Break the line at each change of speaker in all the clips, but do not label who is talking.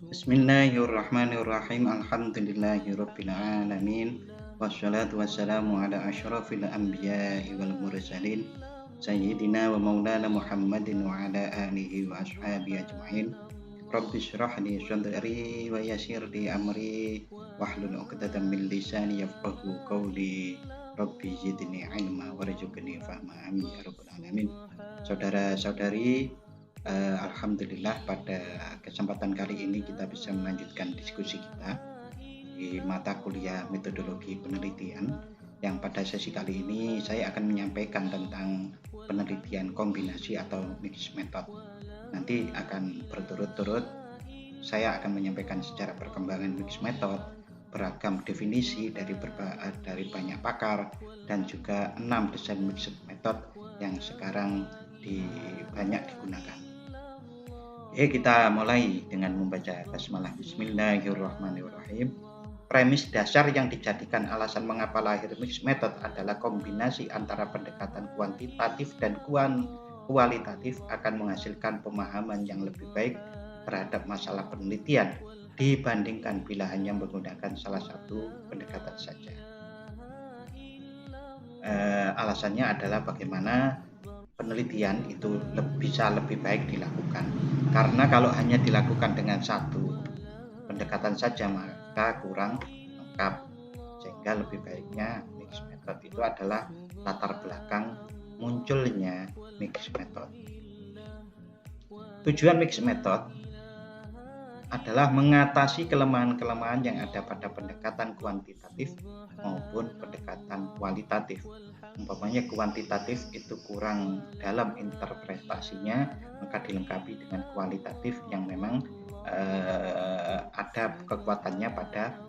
Bismillahirrahmanirrahim. Alhamdulillahirabbil alamin. Wassalatu wassalamu ala asyrafil anbiya'i wal mursalin sayyidina wa maulana Muhammadin wa ala alihi wa ashabihi ajmain. Rabbi shrah li sadri wa yassir li amri wahlul 'uqdatam min lisani yafqahu qawli. Rabbi zidni ilma warzuqni fahma. Amin ya rabbal alamin. Saudara-saudari, Alhamdulillah pada kesempatan kali ini kita bisa melanjutkan diskusi kita di mata kuliah metodologi penelitian, yang pada sesi kali ini saya akan menyampaikan tentang penelitian kombinasi atau mixed method. Nanti akan berturut-turut saya akan menyampaikan secara perkembangan mixed method, beragam definisi dari banyak pakar, dan juga 6 desain mixed method yang sekarang banyak digunakan. Kita mulai dengan membaca basmalah. Bismillahirrahmanirrahim. Premis dasar yang dijadikan alasan mengapa lahir mixed method adalah kombinasi antara pendekatan kuantitatif dan kualitatif akan menghasilkan pemahaman yang lebih baik terhadap masalah penelitian dibandingkan bila hanya menggunakan salah satu pendekatan saja. Alasannya adalah bagaimana penelitian itu bisa lebih baik dilakukan. Karena kalau hanya dilakukan dengan satu pendekatan saja maka kurang lengkap, sehingga lebih baiknya mixed method. Itu adalah latar belakang munculnya mixed method. Tujuan mixed method adalah mengatasi kelemahan-kelemahan yang ada pada pendekatan kuantitatif maupun pendekatan kualitatif. Umpamanya kuantitatif itu kurang dalam interpretasinya, maka dilengkapi dengan kualitatif yang memang ada kekuatannya pada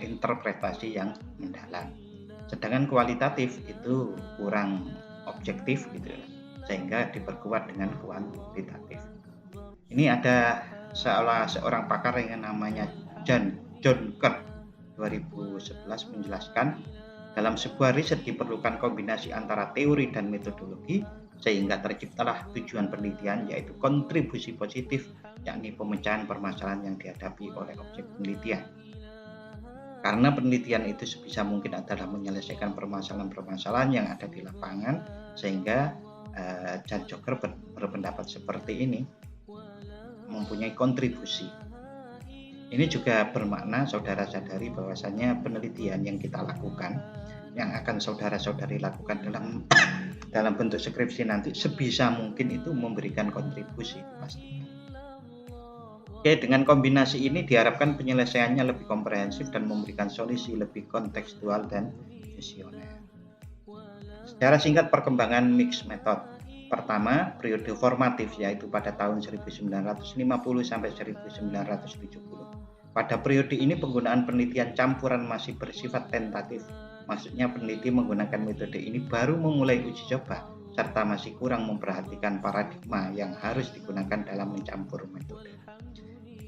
interpretasi yang mendalam. Sedangkan kualitatif itu kurang objektif gitu, sehingga diperkuat dengan kuantitatif. Ini ada seorang pakar yang namanya John Kirk 2011 menjelaskan, dalam sebuah riset diperlukan kombinasi antara teori dan metodologi sehingga terciptalah tujuan penelitian, yaitu kontribusi positif, yakni pemecahan permasalahan yang dihadapi oleh objek penelitian. Karena penelitian itu sebisa mungkin adalah menyelesaikan permasalahan-permasalahan yang ada di lapangan, sehingga John Kirk berpendapat seperti ini, mempunyai kontribusi. Ini juga bermakna saudara-saudari bahwasanya penelitian yang kita lakukan, yang akan saudara-saudari lakukan dalam bentuk skripsi nanti, sebisa mungkin itu memberikan kontribusi pastinya. Dengan kombinasi ini diharapkan penyelesaiannya lebih komprehensif dan memberikan solusi lebih kontekstual dan visioner. Secara singkat perkembangan mixed method. Pertama, periode formatif, yaitu pada tahun 1950 sampai 1970. Pada periode ini penggunaan penelitian campuran masih bersifat tentatif. Maksudnya peneliti menggunakan metode ini baru memulai uji coba, serta masih kurang memperhatikan paradigma yang harus digunakan dalam mencampur metode.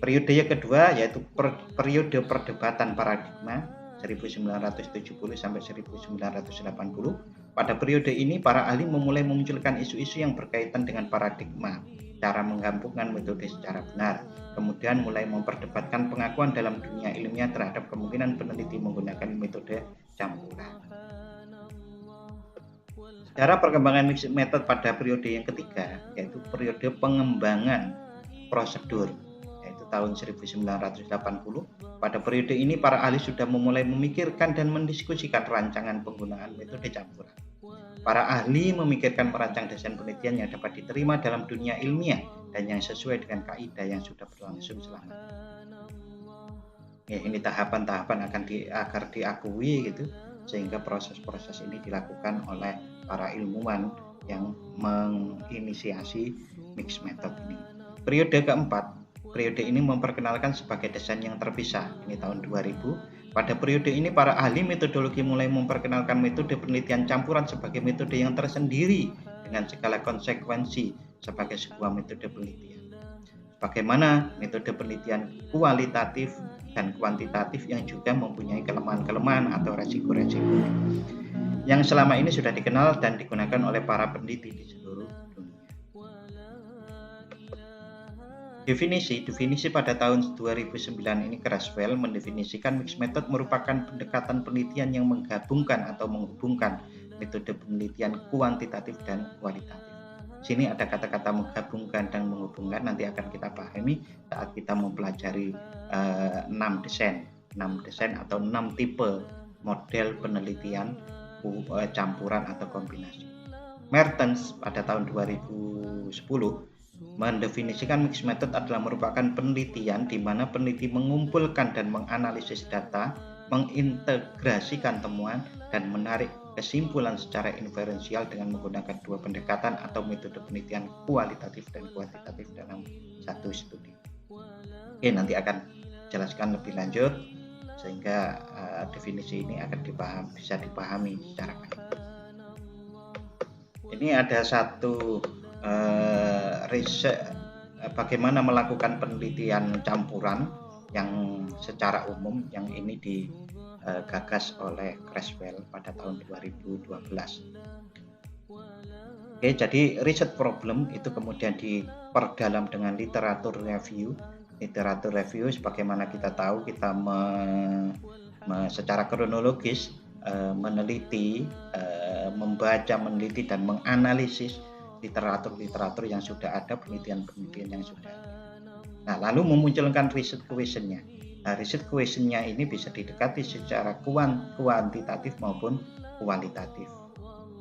Periode yang kedua yaitu periode perdebatan paradigma 1970 sampai 1980. Pada periode ini para ahli memulai memunculkan isu-isu yang berkaitan dengan paradigma, cara menggabungkan metode secara benar, kemudian mulai memperdebatkan pengakuan dalam dunia ilmiah terhadap kemungkinan peneliti menggunakan metode campuran. Secara perkembangan mixed method pada periode yang ketiga, yaitu periode pengembangan prosedur, yaitu tahun 1980. Pada periode ini para ahli sudah memulai memikirkan dan mendiskusikan rancangan penggunaan metode campuran. Para ahli memikirkan merancang desain penelitian yang dapat diterima dalam dunia ilmiah dan yang sesuai dengan kaidah yang sudah berlangsung selama ini. Ini tahapan-tahapan agar diakui gitu, sehingga proses-proses ini dilakukan oleh para ilmuwan yang menginisiasi mixed method ini. Periode keempat, periode ini memperkenalkan sebagai desain yang terpisah, ini tahun 2000. Pada periode ini para ahli metodologi mulai memperkenalkan metode penelitian campuran sebagai metode yang tersendiri dengan segala konsekuensi sebagai sebuah metode penelitian. Bagaimana metode penelitian kualitatif dan kuantitatif yang juga mempunyai kelemahan-kelemahan atau resiko-resiko yang selama ini sudah dikenal dan digunakan oleh para peneliti di seluruh dunia. Definisi pada tahun 2009 ini Creswell mendefinisikan mixed method merupakan pendekatan penelitian yang menggabungkan atau menghubungkan metode penelitian kuantitatif dan kualitatif. Sini ada kata-kata menggabungkan dan menghubungkan, nanti akan kita pahami saat kita mempelajari 6 desain atau 6 tipe model penelitian campuran atau kombinasi. Mertens pada tahun 2010 mendefinisikan mixed method adalah merupakan penelitian di mana peneliti mengumpulkan dan menganalisis data, mengintegrasikan temuan, dan menarik kesimpulan secara inferensial dengan menggunakan dua pendekatan atau metode penelitian kualitatif dan kuantitatif dalam satu studi. Oke, nanti akan jelaskan lebih lanjut sehingga definisi ini akan bisa dipahami secara baik. Ini ada satu riset bagaimana melakukan penelitian campuran yang secara umum, yang ini digagas oleh Creswell pada tahun 2012. Oke, jadi riset problem itu kemudian diperdalam dengan literatur review. Literatur review, sebagaimana kita tahu, kita secara kronologis meneliti, membaca, meneliti, dan menganalisis literatur yang sudah ada, penelitian yang sudah ada. Nah, lalu memunculkan riset questionnya. Nah, riset questionnya ini bisa didekati secara kuantitatif maupun kualitatif.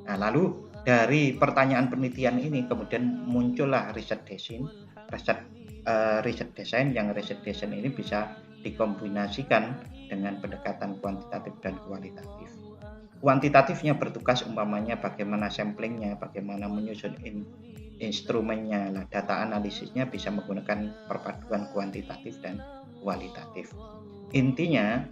Nah, lalu dari pertanyaan penelitian ini kemudian muncullah riset desain. Riset desain ini bisa dikombinasikan dengan pendekatan kuantitatif dan kualitatif. Kuantitatifnya bertugas umpamanya bagaimana samplingnya, bagaimana menyusun instrumennya. Nah, data analisisnya bisa menggunakan perpaduan kuantitatif dan kualitatif. Intinya,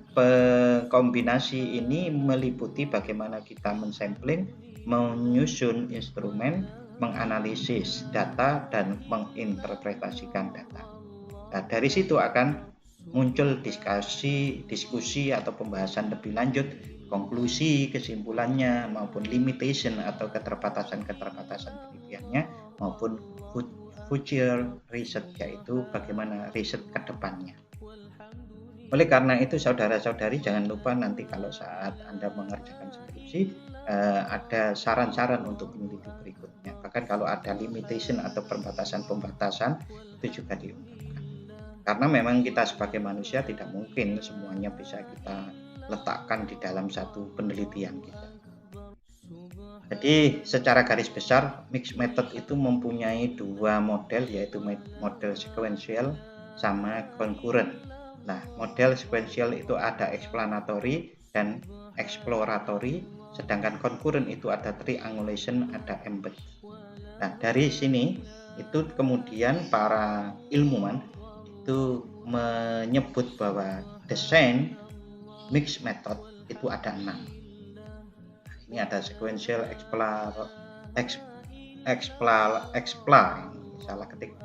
kombinasi ini meliputi bagaimana kita mensampling, menyusun instrumen, menganalisis data, dan menginterpretasikan data. Nah, dari situ akan muncul diskusi atau pembahasan lebih lanjut, konklusi, kesimpulannya, maupun limitation atau keterbatasan penelitiannya, maupun future research, yaitu bagaimana riset ke depannya. Oleh karena itu, saudara-saudari jangan lupa nanti kalau saat Anda mengerjakan skripsi, ada saran-saran untuk peneliti berikutnya. Bahkan kalau ada limitation atau pembatasan itu juga diungkapkan. Karena memang kita sebagai manusia tidak mungkin semuanya bisa kita letakkan di dalam satu penelitian kita. Jadi secara garis besar mixed method itu mempunyai dua model, yaitu model sequential sama concurrent. Nah, model sequential itu ada explanatory dan exploratory, sedangkan concurrent itu ada triangulation, ada embed. Nah, dari sini itu kemudian para ilmuwan itu menyebut bahwa desain mixed method itu ada 6. Ini ada sequential,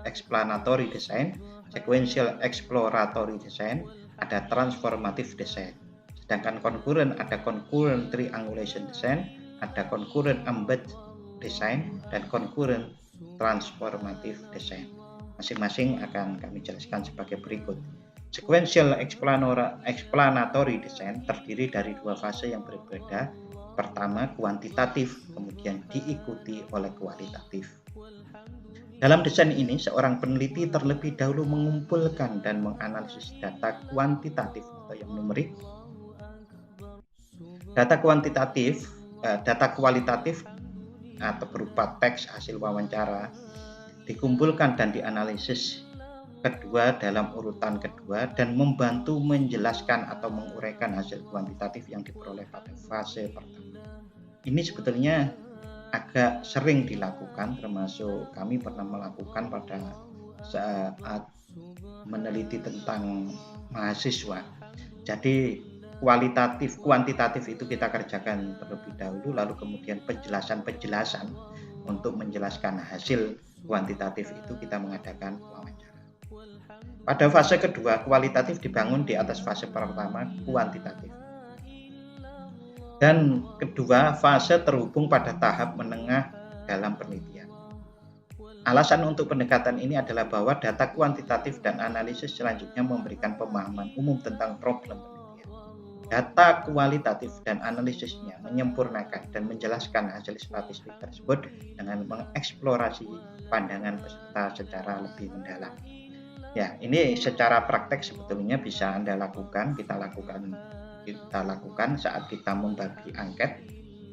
explanatory design, sequential exploratory design, ada transformative design. Sedangkan concurrent ada concurrent triangulation design, ada concurrent embed design, dan concurrent transformative design. Masing-masing akan kami jelaskan sebagai berikut. Sequential explanatory design terdiri dari dua fase yang berbeda. Pertama kuantitatif, kemudian diikuti oleh kualitatif. Dalam desain ini, seorang peneliti terlebih dahulu mengumpulkan dan menganalisis data kuantitatif atau yang numerik. Data kualitatif atau berupa teks hasil wawancara dikumpulkan dan dianalisis kedua dalam urutan kedua dan membantu menjelaskan atau menguraikan hasil kuantitatif yang diperoleh pada fase pertama. Ini sebetulnya agak sering dilakukan, termasuk kami pernah melakukan pada saat meneliti tentang mahasiswa. Jadi kuantitatif itu kita kerjakan terlebih dahulu, lalu kemudian penjelasan untuk menjelaskan hasil kuantitatif itu kita mengadakan wawancara. Pada fase kedua, kualitatif dibangun di atas fase pertama, kuantitatif. Dan kedua, fase terhubung pada tahap menengah dalam penelitian. Alasan untuk pendekatan ini adalah bahwa data kuantitatif dan analisis selanjutnya memberikan pemahaman umum tentang problem penelitian. Data kualitatif dan analisisnya menyempurnakan dan menjelaskan hasil statistik tersebut dengan mengeksplorasi pandangan peserta secara lebih mendalam. Ya, ini secara praktek sebetulnya bisa Anda lakukan, kita lakukan saat kita membagi angket,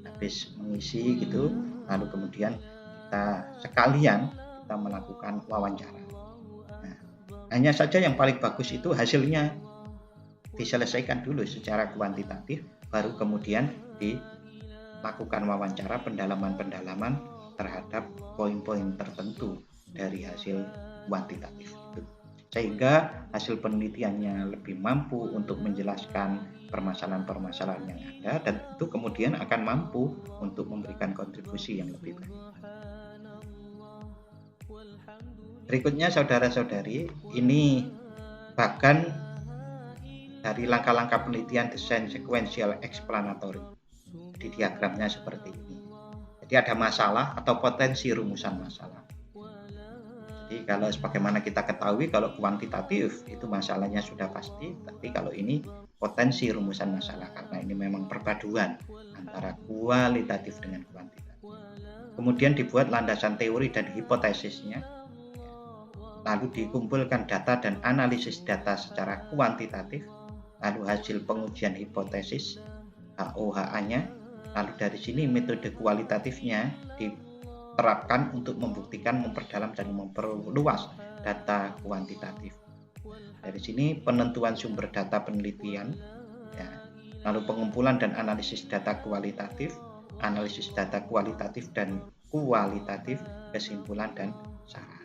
habis mengisi gitu, lalu kemudian kita sekalian kita melakukan wawancara. Nah, hanya saja yang paling bagus itu hasilnya diselesaikan dulu secara kuantitatif, baru kemudian dilakukan wawancara pendalaman-pendalaman terhadap poin-poin tertentu dari hasil kuantitatif itu. Sehingga hasil penelitiannya lebih mampu untuk menjelaskan permasalahan-permasalahan yang ada, dan itu kemudian akan mampu untuk memberikan kontribusi yang lebih baik. Berikutnya saudara-saudari, ini bahkan dari langkah-langkah penelitian desain sequential explanatory. Di diagramnya seperti ini. Jadi ada masalah atau potensi rumusan masalah. Jadi kalau sebagaimana kita ketahui, kalau kuantitatif itu masalahnya sudah pasti, tapi kalau ini potensi rumusan masalah karena ini memang perpaduan antara kualitatif dengan kuantitatif. Kemudian dibuat landasan teori dan hipotesisnya, lalu dikumpulkan data dan analisis data secara kuantitatif, lalu hasil pengujian hipotesis HOHA-nya, lalu dari sini metode kualitatifnya diterapkan untuk membuktikan, memperdalam dan memperluas data kuantitatif. Dari sini penentuan sumber data penelitian, ya, lalu pengumpulan dan analisis data kualitatif, analisis data kualitatif dan kualitatif, kesimpulan dan saran.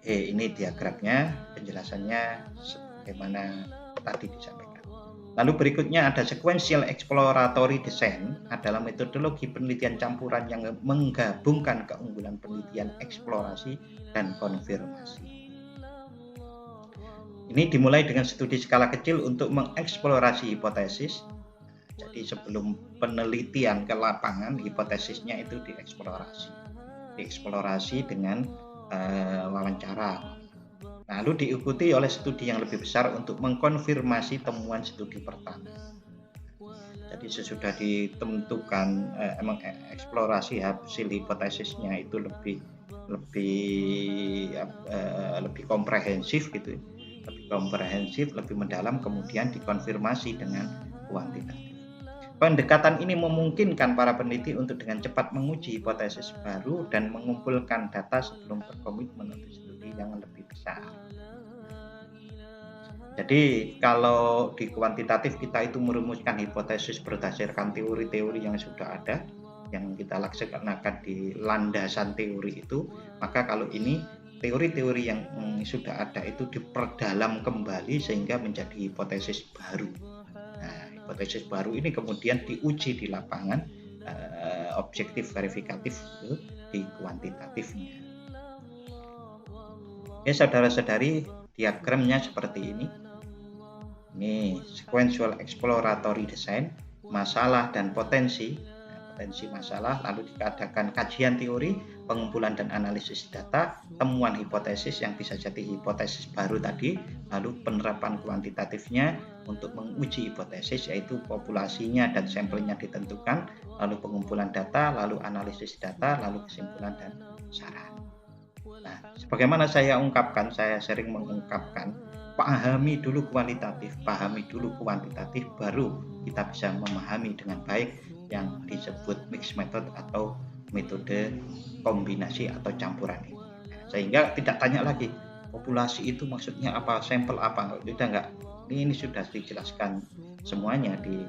Ini diagramnya, penjelasannya sebagaimana tadi disampaikan. Lalu berikutnya ada sequential exploratory design, adalah metodologi penelitian campuran yang menggabungkan keunggulan penelitian eksplorasi dan konfirmasi. Ini dimulai dengan studi skala kecil untuk mengeksplorasi hipotesis. Jadi sebelum penelitian ke lapangan, hipotesisnya itu dieksplorasi dengan wawancara. Lalu diikuti oleh studi yang lebih besar untuk mengkonfirmasi temuan studi pertama. Jadi sesudah ditentukan eksplorasi hasil hipotesisnya itu lebih komprehensif gitu, lebih mendalam, kemudian dikonfirmasi dengan kuantitatif. Pendekatan ini memungkinkan para peneliti untuk dengan cepat menguji hipotesis baru dan mengumpulkan data sebelum berkomitmen untuk studi yang lebih besar. Jadi kalau di kuantitatif kita itu merumuskan hipotesis berdasarkan teori-teori yang sudah ada, yang kita laksanakan di landasan teori itu, maka kalau ini teori-teori yang sudah ada itu diperdalam kembali sehingga menjadi hipotesis baru. Nah, hipotesis baru ini kemudian diuji di lapangan, objektif verifikatif itu di kuantitatifnya. Ya saudara-saudari, diagramnya seperti ini. Ini sequential exploratory design, masalah dan potensi masalah, lalu diadakan kajian teori, pengumpulan dan analisis data, temuan hipotesis yang bisa jadi hipotesis baru tadi, lalu penerapan kuantitatifnya untuk menguji hipotesis, yaitu populasinya dan sampelnya ditentukan, lalu pengumpulan data, lalu analisis data, lalu kesimpulan dan saran. Nah, sebagaimana saya sering mengungkapkan, pahami dulu kualitatif, pahami dulu kuantitatif, baru kita bisa memahami dengan baik yang disebut mixed method atau metode kombinasi atau campuran ini. Sehingga tidak tanya lagi populasi itu maksudnya apa, sampel apa, sudah enggak. Ini sudah dijelaskan semuanya di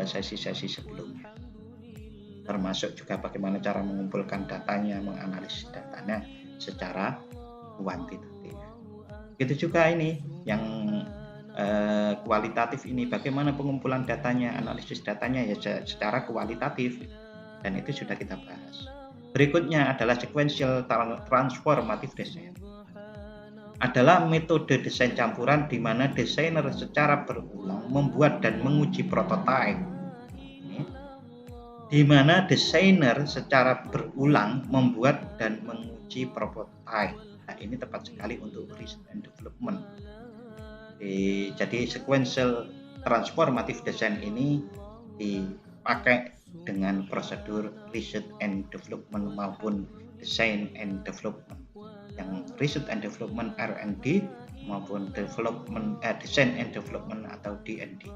sesi-sesi sebelumnya. Termasuk juga bagaimana cara mengumpulkan datanya, menganalisis datanya secara kuantitatif. Begitu juga ini yang kualitatif ini, bagaimana pengumpulan datanya, analisis datanya ya secara kualitatif, dan itu sudah kita bahas. Berikutnya adalah sequential transformative design, adalah metode desain campuran di mana desainer secara berulang membuat dan menguji prototipe di mana desainer secara berulang membuat dan menguji prototipe. Nah, ini tepat sekali untuk research and development. Jadi sequential transformative design ini dipakai dengan prosedur research and development maupun design and development. Yang research and development R&D maupun design and development atau D&D.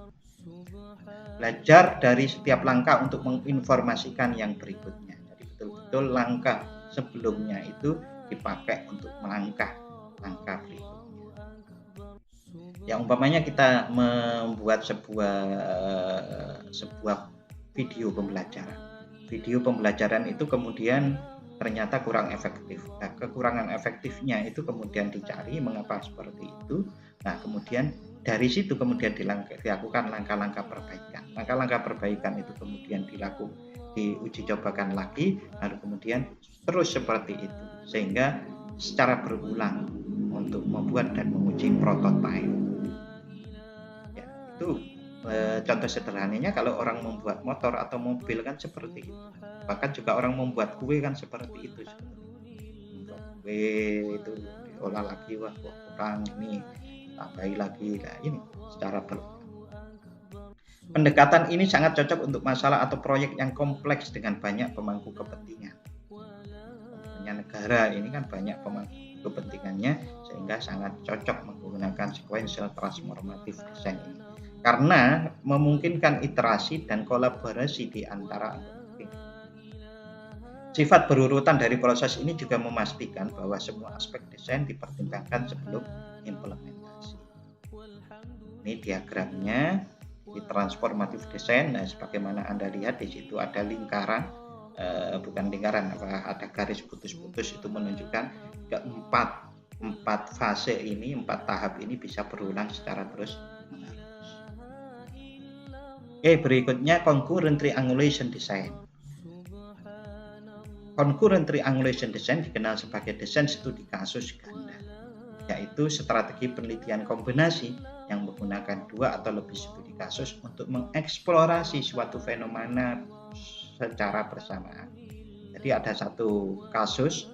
Belajar dari setiap langkah untuk menginformasikan yang berikutnya. Jadi betul-betul langkah sebelumnya itu dipakai untuk langkah berikutnya. Ya umpamanya kita membuat sebuah video pembelajaran. Video pembelajaran itu kemudian ternyata kurang efektif. Nah, kekurangan efektifnya itu kemudian dicari mengapa seperti itu. Nah, kemudian dari situ kemudian dilakukan langkah-langkah perbaikan. Langkah-langkah perbaikan itu kemudian diuji cobakan lagi, lalu kemudian terus seperti itu. Sehingga secara berulang untuk membuat dan menguji prototipe. Ya, itu contoh sederhananya kalau orang membuat motor atau mobil kan seperti itu. Bahkan juga orang membuat kue kan seperti itu. Membuat kue itu diolah lagi, wah kurang ini, tambahi lagi. Nah, ini secara berulang. Pendekatan ini sangat cocok untuk masalah atau proyek yang kompleks dengan banyak pemangku kepentingan. Negara ini kan banyak pemangku kepentingannya, sehingga sangat cocok menggunakan sequential transformative design ini karena memungkinkan iterasi dan kolaborasi di antara anggota. Sifat berurutan dari proses ini juga memastikan bahwa semua aspek desain dipertimbangkan sebelum implementasi. Ini diagramnya di transformative design. Nah, sebagaimana Anda lihat di situ ada lingkaran, bukan lingkaran, ada garis putus-putus, itu menunjukkan empat fase ini, 4 tahap ini bisa berulang secara terus menerus. Berikutnya concurrent triangulation design. Concurrent triangulation design dikenal sebagai desain studi kasus ganda, yaitu strategi penelitian kombinasi yang menggunakan 2 atau lebih studi kasus untuk mengeksplorasi suatu fenomena secara bersamaan. Jadi ada satu kasus,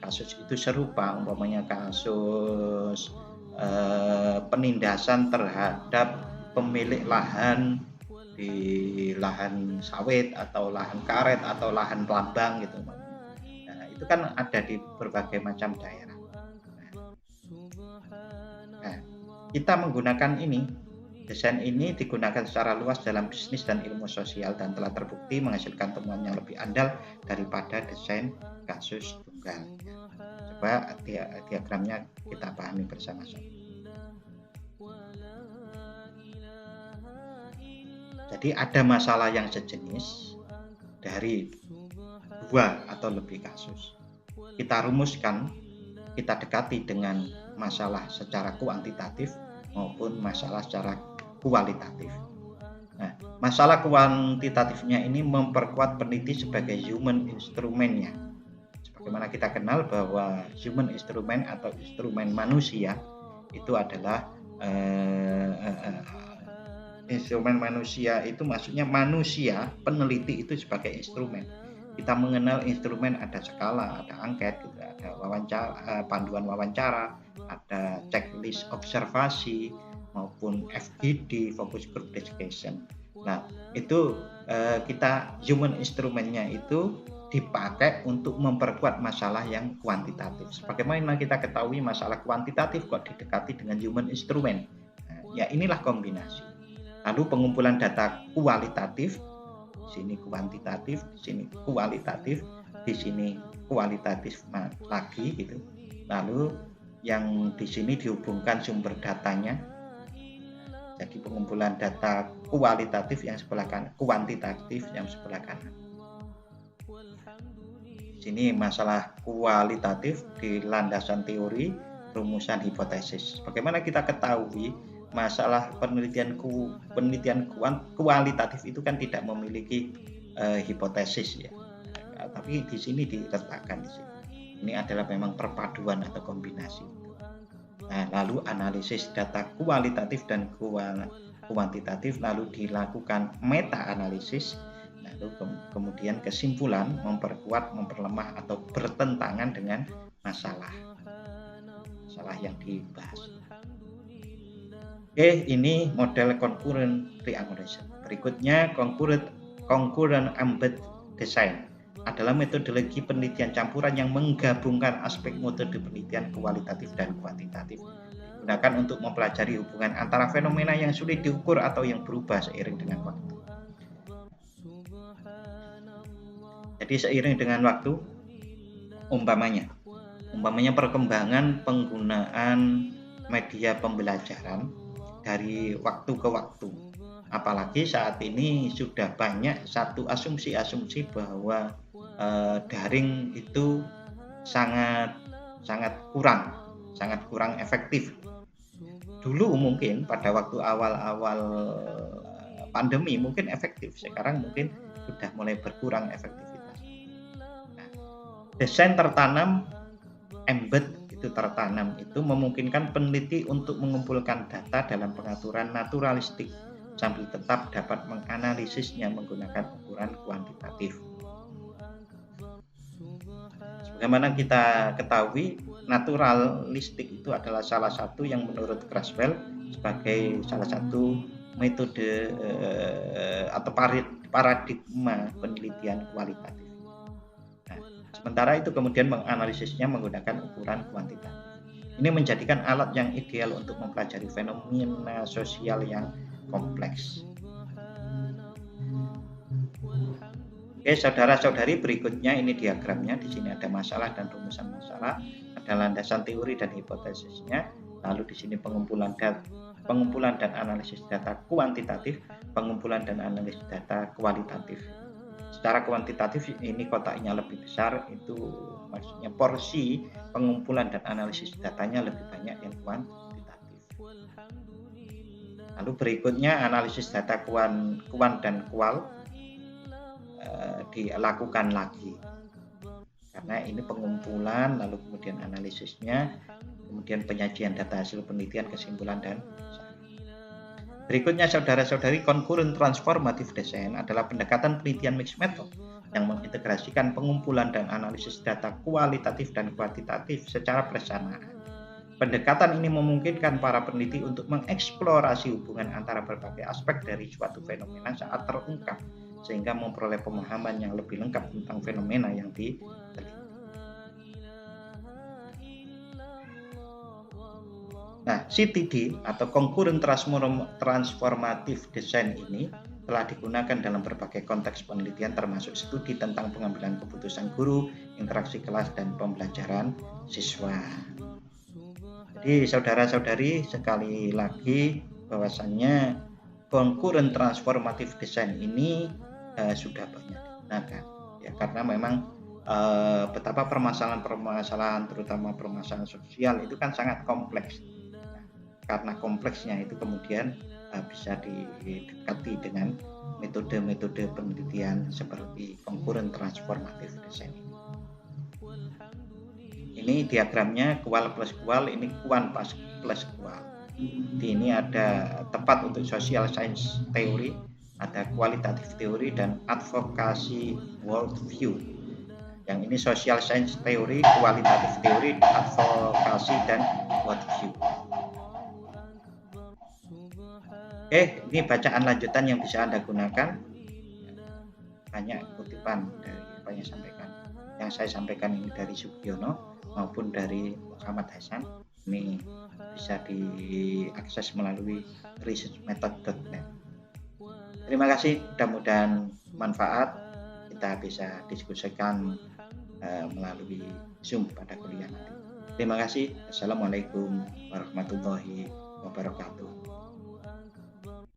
kasus itu serupa, umpamanya kasus penindasan terhadap pemilik lahan di lahan sawit atau lahan karet atau lahan tambang gitu. Nah, itu kan ada di berbagai macam daerah. Nah, kita menggunakan ini, desain ini digunakan secara luas dalam bisnis dan ilmu sosial dan telah terbukti menghasilkan temuan yang lebih andal daripada desain kasus tunggal. Coba diagramnya kita pahami bersama-sama. Jadi ada masalah yang sejenis dari 2 atau lebih kasus. Kita rumuskan, kita dekati dengan masalah secara kuantitatif maupun masalah secara kualitatif. Nah, masalah kuantitatifnya ini memperkuat peneliti sebagai human instrumennya. Sebagaimana kita kenal bahwa human instrument atau instrumen manusia itu adalah instrumen manusia itu maksudnya manusia, peneliti itu sebagai instrumen. Kita mengenal instrumen ada skala, ada angket, gitu, ada wawancara, panduan wawancara, ada checklist observasi maupun FGD, focus group discussion. Nah, itu kita human instrumennya itu dipakai untuk memperkuat masalah yang kuantitatif. Sebagaimana kita ketahui masalah kuantitatif kok didekati dengan human instrument. Nah, ya inilah kombinasi. Lalu pengumpulan data kualitatif, di sini kuantitatif, di sini kualitatif, di sini kualitatif lagi gitu. Lalu yang di sini dihubungkan sumber datanya. Jadi pengumpulan data kualitatif yang sebelah kanan, kuantitatif yang sebelah kanan. Di sini masalah kualitatif di landasan teori, rumusan hipotesis. Bagaimana kita ketahui masalah penelitian kualitatif itu kan tidak memiliki hipotesis ya, tapi di sini diletakkan di sini. Ini adalah memang perpaduan atau kombinasi. Nah, lalu analisis data kualitatif dan kuantitatif lalu dilakukan meta analisis. Lalu kemudian kesimpulan memperkuat, memperlemah atau bertentangan dengan masalah yang dibahas. Oke, ini model concurrent triangulation. Berikutnya concurrent embedded design adalah metodologi penelitian campuran yang menggabungkan aspek metode penelitian kualitatif dan kuantitatif. Digunakan untuk mempelajari hubungan antara fenomena yang sulit diukur atau yang berubah seiring dengan waktu. Jadi seiring dengan waktu, umpamanya perkembangan penggunaan media pembelajaran dari waktu ke waktu. Apalagi saat ini sudah banyak satu asumsi bahwa daring itu sangat kurang efektif. Dulu mungkin pada waktu awal-awal pandemi mungkin efektif, sekarang mungkin sudah mulai berkurang efektivitas. Nah, desain tertanam embed itu tertanam itu memungkinkan peneliti untuk mengumpulkan data dalam pengaturan naturalistik sambil tetap dapat menganalisisnya menggunakan ukuran kuantitatif. Sebagaimana kita ketahui, naturalistik itu adalah salah satu yang menurut Creswell sebagai salah satu metode atau paradigma penelitian kualitatif. Sementara itu kemudian menganalisisnya menggunakan ukuran kuantitatif. Ini menjadikan alat yang ideal untuk mempelajari fenomena sosial yang kompleks. Oke, saudara-saudari, berikutnya ini diagramnya. Di sini ada masalah dan rumusan masalah, ada landasan teori dan hipotesisnya. Lalu di sini pengumpulan dan analisis data kuantitatif, pengumpulan dan analisis data kualitatif. Secara kuantitatif ini kotaknya lebih besar, itu maksudnya porsi pengumpulan dan analisis datanya lebih banyak yang kuantitatif. Lalu berikutnya analisis data kuan dan kual dilakukan lagi, karena ini pengumpulan lalu kemudian analisisnya, kemudian penyajian data hasil penelitian, kesimpulan dan berikutnya saudara-saudari, concurrent transformative design adalah pendekatan penelitian mixed method yang mengintegrasikan pengumpulan dan analisis data kualitatif dan kuantitatif secara bersamaan. Pendekatan ini memungkinkan para peneliti untuk mengeksplorasi hubungan antara berbagai aspek dari suatu fenomena saat terungkap, sehingga memperoleh pemahaman yang lebih lengkap tentang fenomena yang diteliti. Nah, CTD atau Concurrent Transformative Design ini telah digunakan dalam berbagai konteks penelitian termasuk studi tentang pengambilan keputusan guru, interaksi kelas, dan pembelajaran siswa. Jadi saudara-saudari, sekali lagi bahwasannya Concurrent Transformative Design ini sudah banyak digunakan, ya, karena memang betapa permasalahan-permasalahan terutama permasalahan sosial itu kan sangat kompleks. Karena kompleksnya itu kemudian bisa didekati dengan metode-metode penelitian seperti concurrent transformative design. Ini diagramnya kual plus kual, ini kuan plus kual. Ini ada tepat untuk social science teori, ada kualitatif teori dan advokasi worldview. Yang ini social science teori, kualitatif teori, advokasi dan worldview. Oke, ini bacaan lanjutan yang bisa Anda gunakan. Banyak kutipan dari apa yang saya sampaikan ini dari Sugiono maupun dari Muhammad Hasan. Ini bisa diakses melalui researchmethod.net. Terima kasih, mudah-mudahan manfaat. Kita bisa diskusikan melalui Zoom pada kuliah nanti. Terima kasih. Assalamualaikum warahmatullahi wabarakatuh.